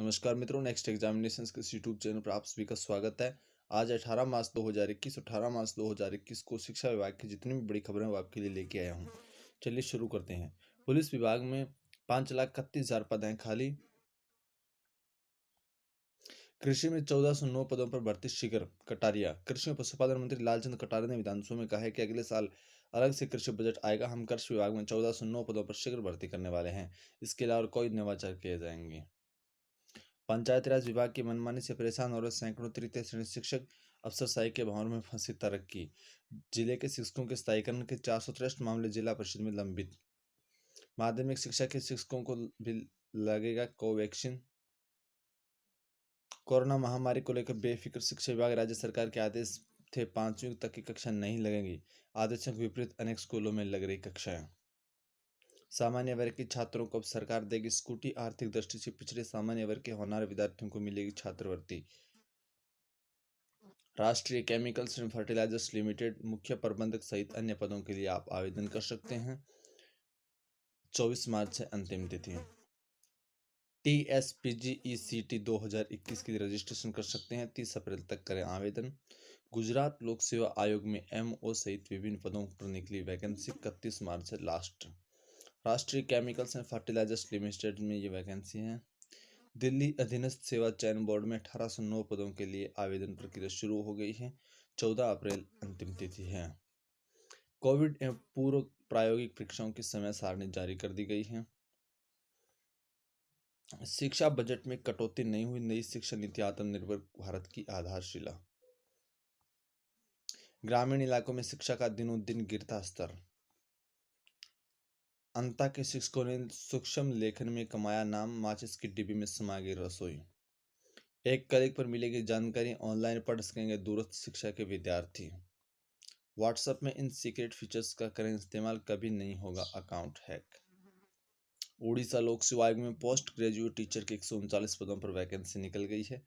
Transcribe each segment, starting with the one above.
नमस्कार मित्रों, next examinations के इस यूट्यूब चैनल पर आप सभी का स्वागत है। आज 18 मार्च 2021 18 मार्च 2021 को शिक्षा विभाग की जितनी भी बड़ी खबरें वो आपके लिए लेके आया हूँ। चलिए शुरू करते हैं। पुलिस विभाग में 5,31,000 पद हैं खाली। कृषि में 1409 पदों पर भर्ती शीघ्र। कटारिया। कृषि और पशुपालन मंत्री लालचंद कटारिया ने विधानसभा में कहा है कि अगले साल अलग से कृषि बजट आएगा। हम कृषि विभाग में 1409 पदों पर शीघ्र भर्ती करने वाले हैं। इसके अलावा कोई नवाचार किए जाएंगे। पंचायती राज विभाग की मनमानी से परेशान हो रहे सैकड़ों तृतीय श्रेणी शिक्षक अफसरशाही के भंवर में फंसी तरक्की। जिले के शिक्षकों के स्थायीकरण के 463 मामले जिला परिषद में लंबित। माध्यमिक शिक्षा के शिक्षकों को भी लगेगा कोवैक्सीन। कोरोना महामारी को लेकर बेफिक्र शिक्षा विभाग। राज्य सरकार के आदेश थे 5वीं तक की कक्षा नहीं लगेंगी। आदेशों के विपरीत अनेक स्कूलों में लग रही कक्षाएं। सामान्य वर्ग के छात्रों को अब सरकार देगी स्कूटी। आर्थिक दृष्टि से पिछड़े सामान्य वर्ग के होनहार विद्यार्थियों को मिलेगी छात्रवृत्ति। राष्ट्रीय केमिकल्स एंड फर्टिलाइजर्स लिमिटेड मुख्य प्रबंधक सहित अन्य पदों के लिए आप आवेदन कर सकते हैं। 24 मार्च से अंतिम तिथि। TSPGECT 2021 के लिए रजिस्ट्रेशन कर सकते हैं। 30 अप्रैल तक करें आवेदन। गुजरात लोक सेवा आयोग में MO सहित विभिन्न पदों पर निकली वैकेंसी। 31 मार्च से लास्ट। राष्ट्रीय केमिकल्स एंड फर्टिलाइजर्स लिमिटेड में ये वैकेंसी है। दिल्ली अधीनस्थ सेवा चयन बोर्ड में 1809 पदों के लिए आवेदन प्रक्रिया शुरू हो गई है। 14 अप्रैल अंतिम तिथि है। कोविड एवं पूर्व प्रायोगिक परीक्षाओं की समय सारणी जारी कर दी गई है। शिक्षा बजट में कटौती नहीं हुई। नई शिक्षा नीति आत्मनिर्भर भारत की आधारशिला। ग्रामीण इलाकों में शिक्षा का दिनों दिन गिरता स्तर। अंता के शिक्षकों ने सूक्ष्म लेखन में कमाया नाम। माचिस की डिब्बी में समा गई रसोई। एक क्लिक पर मिलेगी जानकारी। ऑनलाइन पढ़ सकेंगे दूरस्थ शिक्षा के विद्यार्थी। व्हाट्सएप में इन सीक्रेट फीचर्स का करें इस्तेमाल। कभी नहीं होगा अकाउंट हैक। उड़ीसा लोक सेवा आयोग में पोस्ट ग्रेजुएट टीचर के 139 पदों पर वैकेंसी निकल गई है।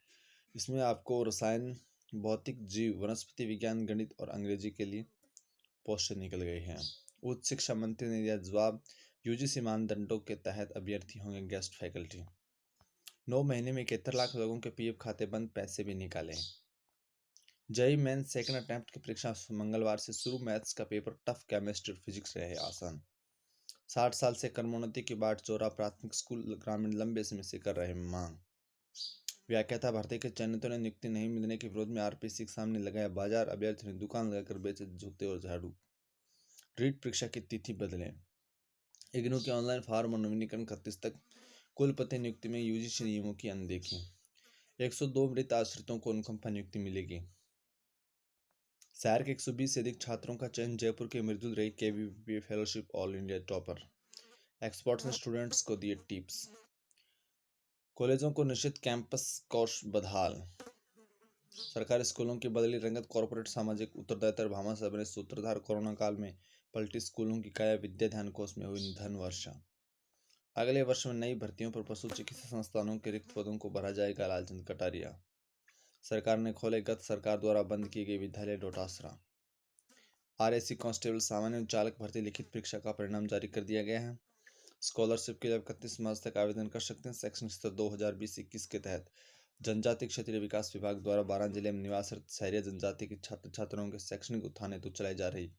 इसमें आपको रसायन, भौतिक, जीव, वनस्पति विज्ञान, गणित और अंग्रेजी के लिए पोस्ट निकल गए हैं। उच्च शिक्षा मंत्री ने दिया जवाब। UGC मानदंडों के तहत अभ्यर्थी होंगे गेस्ट फैकल्टी। 9 महीने में 71 लाख लोगों के PF खाते बंद, पैसे भी निकाले। JEE मेन सेकंड अटेम्प्ट की परीक्षा मंगलवार से शुरू। मैथ्स का पेपर टफ, केमिस्ट्री और फिजिक्स रहे आसान। 60 साल से कर्मोन्नति की बाट चौरा। प्राथमिक स्कूल ग्रामीण लंबे समय से कर रहे मांग। व्याख्याता भर्ती के चयनितों ने नियुक्ति नहीं मिलने के विरोध में RPC के सामने लगाया बाजार। अभ्यर्थी ने दुकान लगाकर बेचे जूते और झाड़ू। रीट परीक्षा की तिथि बदले। इग्नू के ऑनलाइन फॉर्म और नवीनीकरण 31 तक। कुलपति नियुक्ति में UGC नियमों की अनदेखी। 102 मृत आश्रितों को अनुकंपा नियुक्ति मिलेगी। शहर के 120 से अधिक छात्रों का चयन। जयपुर के मृदुल रही KVP fellowship all India topper. Experts ने स्टूडेंट्स को दिए टिप्स। कॉलेजों को निश्चित कैंपस कोर्स बदहाल। सरकारी स्कूलों की बदली रंगत। कॉर्पोरेट सामाजिक उत्तरदायित्व भामाशाह बने सूत्रधार। कोरोना काल में पलटी स्कूलों की काया। विद्या ध्यान कोष में हुई धन वर्षा। अगले वर्ष में नई भर्तियों पर पशु चिकित्सा संस्थानों के रिक्त पदों को भरा जाएगा। लालचंद कटारिया। सरकार ने खोले गत सरकार द्वारा बंद की गई विद्यालय डोटासरा। RAC कांस्टेबल सामान्य चालक भर्ती लिखित परीक्षा का परिणाम जारी कर दिया गया है। स्कॉलरशिप के लिए 31 मार्च तक आवेदन कर सकते हैं। शैक्षणिक सत्र 2020-21 के तहत जनजाति क्षेत्रीय विकास विभाग द्वारा 12 जिले में निवासरत शहरी जनजाति के छात्र छात्राओं के शैक्षणिक उत्थान हेतु चलाई जा रही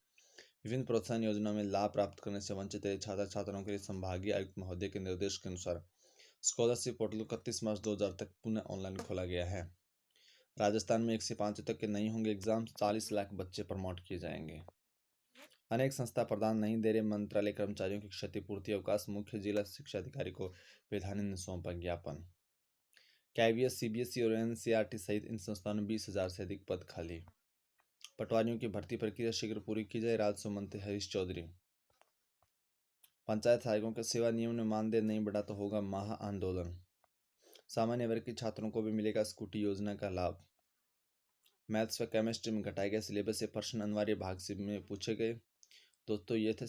विभिन्न प्रोत्साहन योजनाओं में लाभ प्राप्त करने से वंचित रहे छात्र छात्राओं के लिए संभागीय आयुक्त महोदय के निर्देश के अनुसार स्कॉलरशिप पोर्टल 31 मार्च 2000 तक पुनः ऑनलाइन खोला गया है। राजस्थान में 1 से 5 तक के नहीं होंगे एग्जाम। 40 लाख बच्चे प्रमोट किए जाएंगे। अनेक संस्था प्रदान नहीं दे रहे मंत्रालय कर्मचारियों की क्षतिपूर्ति अवकाश। मुख्य जिला शिक्षा अधिकारी को प्रधानी ने सौंपा ज्ञापन। KVS, CBSE और NCERT सहित इन संस्थानों में 20,000 से अधिक पद खाली। पटवारियों की भर्ती प्रक्रिया शीघ्र पूरी की जाए। राजस्व मंत्री हरीश चौधरी। पंचायत सहायकों के सेवा नियम में मानदेय नहीं बढ़ा तो होगा महा आंदोलन। सामान्य वर्ग के छात्रों को भी मिलेगा स्कूटी योजना का लाभ। मैथ्स व केमिस्ट्री में घटाए गए सिलेबस से प्रश्न अनिवार्य भाग से में पूछे गए। दोस्तों ये थे